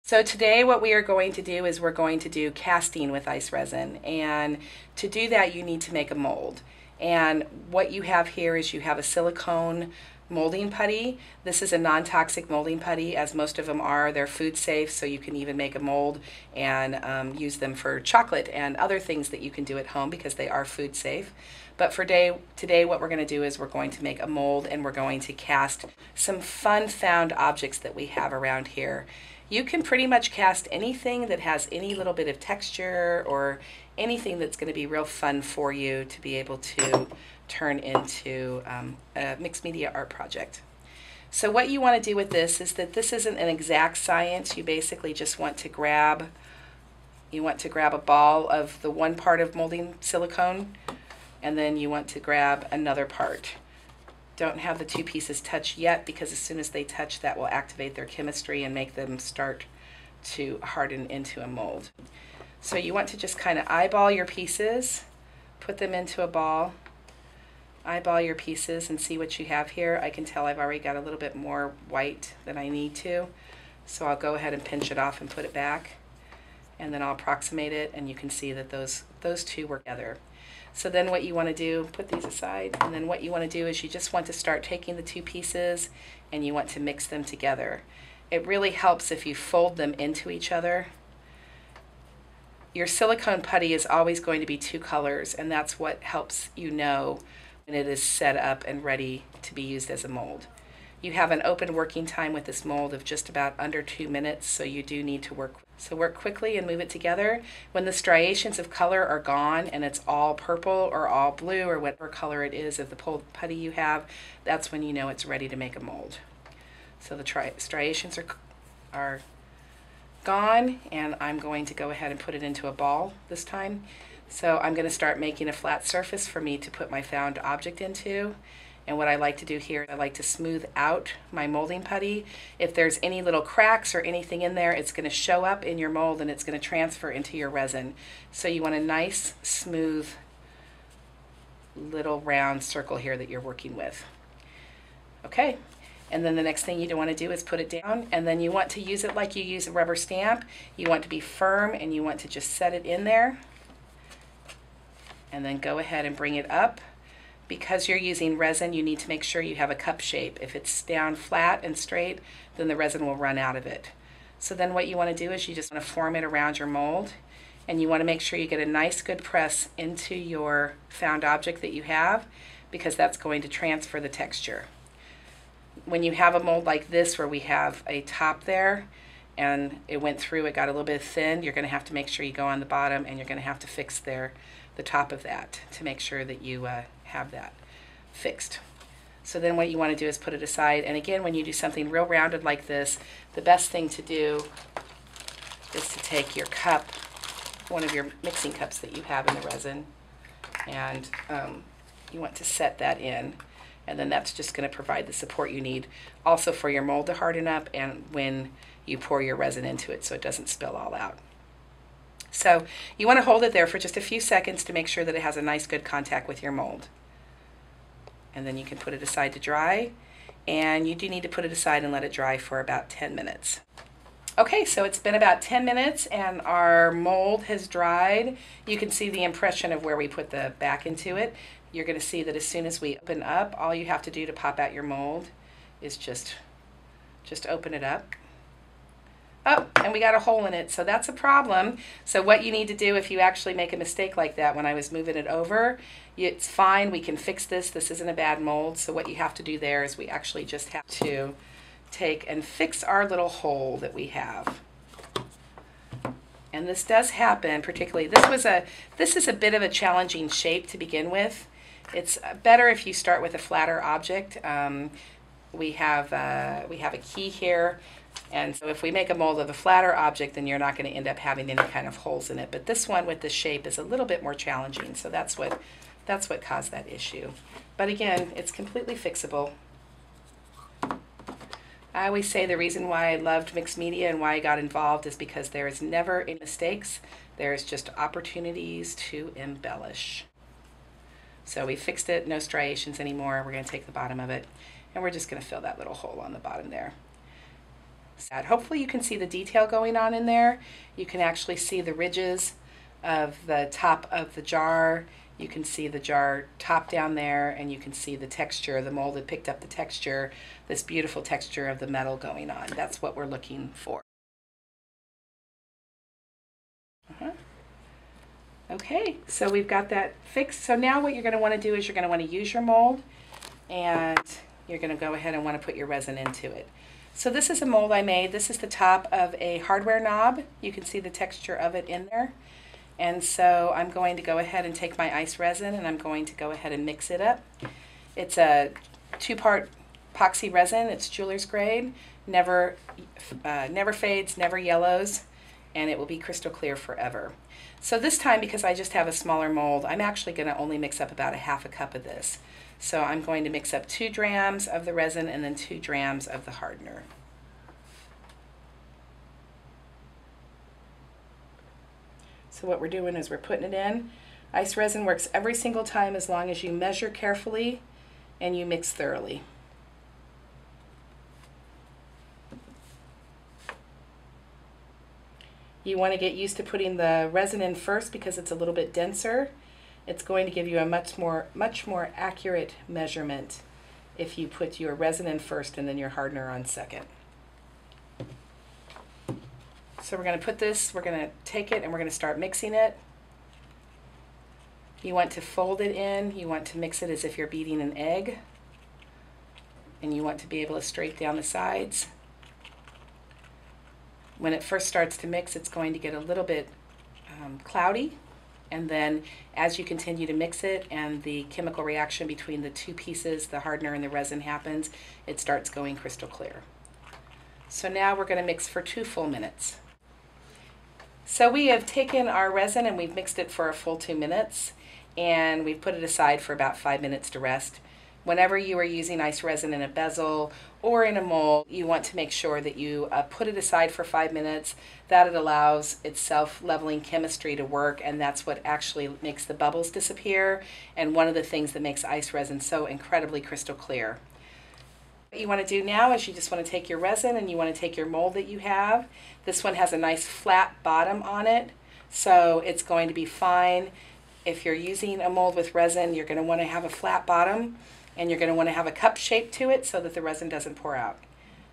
So today what we are going to do is we're going to do casting with ice resin, and to do that you need to make a mold. And what you have here is you have a silicone molding putty. This is a non-toxic molding putty, as most of them are. They're food safe, so you can even make a mold and use them for chocolate and other things that you can do at home because they are food safe. But for today what we're going to do is we're going to make a mold, and we're going to cast some fun found objects that we have around here. You can pretty much cast anything that has any little bit of texture or anything that's going to be real fun for you to be able to turn into a mixed media art project. So what you want to do with this is that this isn't an exact science. You basically just want to grab a ball of the one part of molding silicone, and then you want to grab another part. Don't have the two pieces touch yet, because as soon as they touch, that will activate their chemistry and make them start to harden into a mold. So you want to just kind of eyeball your pieces, put them into a ball, eyeball your pieces and see what you have here. I can tell I've already got a little bit more white than I need to, so I'll go ahead and pinch it off and put it back, and then I'll approximate it, and you can see that those two work together. So then what you want to do, put these aside, and then what you want to do is you just want to start taking the two pieces and you want to mix them together. It really helps if you fold them into each other. Your silicone putty is always going to be two colors, and that's what helps you know when it is set up and ready to be used as a mold. You have an open working time with this mold of just about under 2 minutes, so you do need to work quickly and move it together. When the striations of color are gone and it's all purple or all blue or whatever color it is of the putty you have, that's when you know it's ready to make a mold. So the striations are gone, and I'm going to go ahead and put it into a ball this time. So I'm going to start making a flat surface for me to put my found object into. And what I like to do here, I like to smooth out my molding putty. If there's any little cracks or anything in there, it's going to show up in your mold and it's going to transfer into your resin. So you want a nice, smooth, little round circle here that you're working with. Okay, and then the next thing you want to do is put it down, and then you want to use it like you use a rubber stamp. You want to be firm, and you want to just set it in there, and then go ahead and bring it up. Because you're using resin, you need to make sure you have a cup shape. If it's down flat and straight, then the resin will run out of it. So then what you want to do is you just want to form it around your mold, and you want to make sure you get a nice good press into your found object that you have, because that's going to transfer the texture. When you have a mold like this where we have a top there and it went through, it got a little bit thin, you're going to have to make sure you go on the bottom, and you're going to have to fix the top of that to make sure that you have that fixed. So then what you want to do is put it aside, and again, when you do something real rounded like this, the best thing to do is to take your cup, one of your mixing cups that you have in the resin, and you want to set that in, and then that's just going to provide the support you need also for your mold to harden up, and when you pour your resin into it so it doesn't spill all out. So you want to hold it there for just a few seconds to make sure that it has a nice good contact with your mold. And then you can put it aside to dry, and you do need to put it aside and let it dry for about 10 minutes. Okay, so it's been about 10 minutes and our mold has dried. You can see the impression of where we put the back into it. You're going to see that as soon as we open up, all you have to do to pop out your mold is just open it up. Oh, and we got a hole in it, so that's a problem. So what you need to do if you actually make a mistake like that when I was moving it over, it's fine, we can fix this. This isn't a bad mold. So what you have to do there is we actually just have to take and fix our little hole that we have. And this does happen, particularly, this is a bit of a challenging shape to begin with. It's better if you start with a flatter object. We have a key here. And so if we make a mold of a flatter object, then you're not going to end up having any kind of holes in it. But this one with this shape is a little bit more challenging, so that's what caused that issue. But again, it's completely fixable. I always say the reason why I loved mixed media and why I got involved is because there is never any mistakes. There is just opportunities to embellish. So we fixed it, no striations anymore. We're going to take the bottom of it, and we're just going to fill that little hole on the bottom there. Hopefully you can see the detail going on in there. You can actually see the ridges of the top of the jar. You can see the jar top down there, and you can see the texture. The mold had picked up the texture, this beautiful texture of the metal going on. That's what we're looking for. Okay, so we've got that fixed. So now what you're going to want to do is you're going to want to use your mold, and you're going to go ahead and want to put your resin into it. So this is a mold I made. This is the top of a hardware knob. You can see the texture of it in there. And so I'm going to go ahead and take my ICE resin, and I'm going to go ahead and mix it up. It's a 2-part epoxy resin. It's jeweler's grade, never fades, never yellows, and it will be crystal clear forever. So this time, because I just have a smaller mold, I'm actually going to only mix up about a half a cup of this. So I'm going to mix up 2 drams of the resin and then 2 drams of the hardener. So what we're doing is we're putting it in. ICE resin works every single time as long as you measure carefully and you mix thoroughly. You want to get used to putting the resin in first because it's a little bit denser. It's going to give you a much more accurate measurement if you put your resin in first and then your hardener on second. So we're going to put this, we're going to take it and we're going to start mixing it. You want to fold it in, you want to mix it as if you're beating an egg, and you want to be able to straight down the sides. When it first starts to mix, it's going to get a little bit cloudy, and then as you continue to mix it and the chemical reaction between the 2 pieces, the hardener and the resin, happens, it starts going crystal clear. So now we're going to mix for 2 full minutes. So we have taken our resin and we've mixed it for a full 2 minutes, and we've put it aside for about 5 minutes to rest. Whenever you are using ICE resin in a bezel or in a mold, you want to make sure that you put it aside for 5 minutes. That it allows its self-leveling chemistry to work, and that's what actually makes the bubbles disappear, and one of the things that makes ICE resin so incredibly crystal clear. What you want to do now is you just want to take your resin and you want to take your mold that you have. This one has a nice flat bottom on it, so it's going to be fine. If you're using a mold with resin, you're going to want to have a flat bottom, and you're going to want to have a cup shape to it so that the resin doesn't pour out.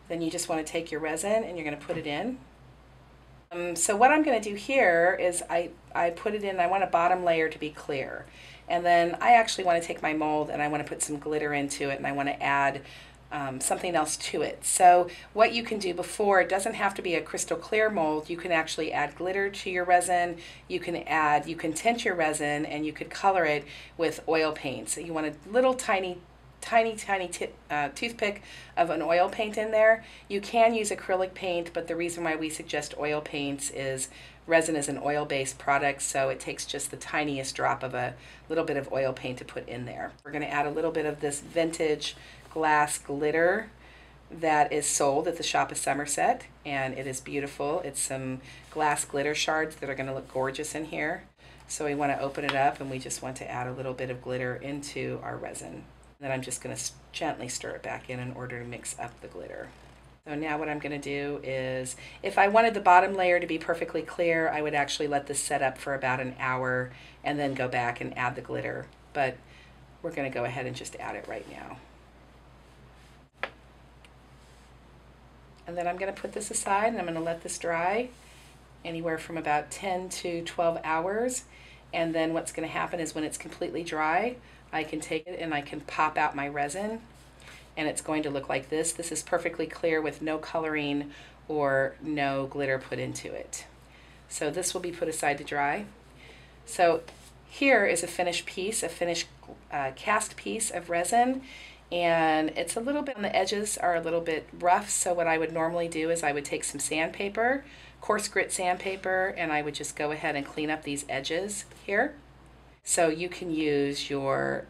Then you just want to take your resin and you're going to put it in. So what I'm going to do here is I put it in, I want a bottom layer to be clear. And then I actually want to take my mold and I want to put some glitter into it, and I want to add something else to it. So what you can do before, it doesn't have to be a crystal clear mold. You can actually add glitter to your resin. You can tint your resin, and you could color it with oil paint. So you want a little tiny toothpick of an oil paint in there. You can use acrylic paint, but the reason why we suggest oil paints is resin is an oil-based product, so it takes just the tiniest drop of a little bit of oil paint to put in there. We're going to add a little bit of this vintage glass glitter that is sold at the Shop of Somerset, and it is beautiful. It's some glass glitter shards that are going to look gorgeous in here. So we want to open it up, and we just want to add a little bit of glitter into our resin. Then I'm just going to gently stir it back in order to mix up the glitter. So now what I'm going to do is, if I wanted the bottom layer to be perfectly clear, I would actually let this set up for about an hour and then go back and add the glitter. But we're going to go ahead and just add it right now. And then I'm going to put this aside, and I'm going to let this dry anywhere from about 10 to 12 hours. And then what's going to happen is when it's completely dry, I can take it and I can pop out my resin, and it's going to look like this. This is perfectly clear with no coloring or no glitter put into it. So this will be put aside to dry. So here is a finished piece, a finished cast piece of resin, and it's a little bit on the edges are a little bit rough. So what I would normally do is I would take some sandpaper, coarse grit sandpaper, and I would just go ahead and clean up these edges here. So you can use your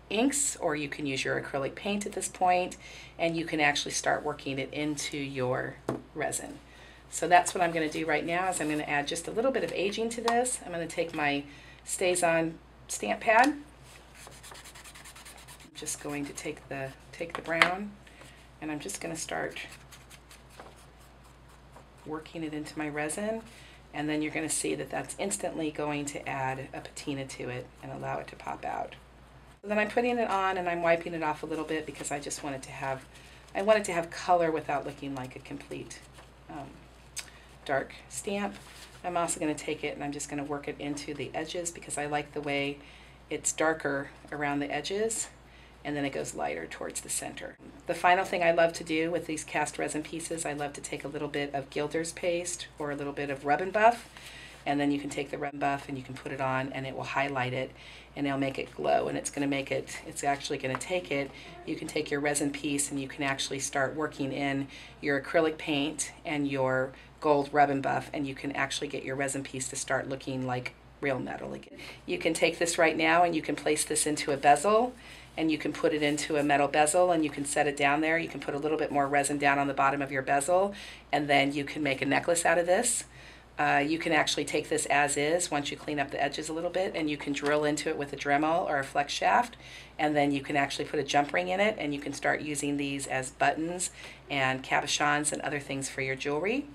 inks or you can use your acrylic paint at this point, and you can actually start working it into your resin. So that's what I'm going to do right now, is I'm going to add just a little bit of aging to this. I'm going to take my Stays-On stamp pad. I'm just going to take the brown, and I'm just going to start working it into my resin, and then you're going to see that that's instantly going to add a patina to it and allow it to pop out. So then I'm putting it on and I'm wiping it off a little bit because I just wanted to have, I wanted to have color without looking like a complete dark stamp. I'm also going to take it and I'm just going to work it into the edges because I like the way it's darker around the edges and then it goes lighter towards the center. The final thing I love to do with these cast resin pieces, I love to take a little bit of Gilder's paste or a little bit of Rub and Buff, and then you can take the Rub and Buff and you can put it on and it will highlight it and it'll make it glow, and it's going to make it, it's actually going to take it, you can take your resin piece and you can actually start working in your acrylic paint and your gold Rub and Buff, and you can actually get your resin piece to start looking like real metal again. You can take this right now and you can place this into a bezel, and you can put it into a metal bezel and you can set it down there. You can put a little bit more resin down on the bottom of your bezel, and then you can make a necklace out of this. You can actually take this as is once you clean up the edges a little bit, and you can drill into it with a Dremel or a flex shaft, and then you can actually put a jump ring in it, and you can start using these as buttons and cabochons and other things for your jewelry.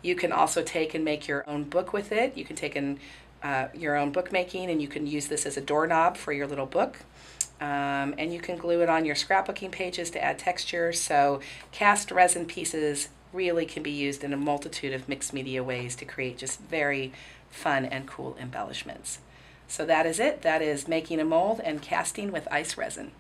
You can also take and make your own book with it. You can take your own bookmaking, and you can use this as a doorknob for your little book. And you can glue it on your scrapbooking pages to add texture. So cast resin pieces really can be used in a multitude of mixed media ways to create just very fun and cool embellishments. So that is it. That is making a mold and casting with ICE resin.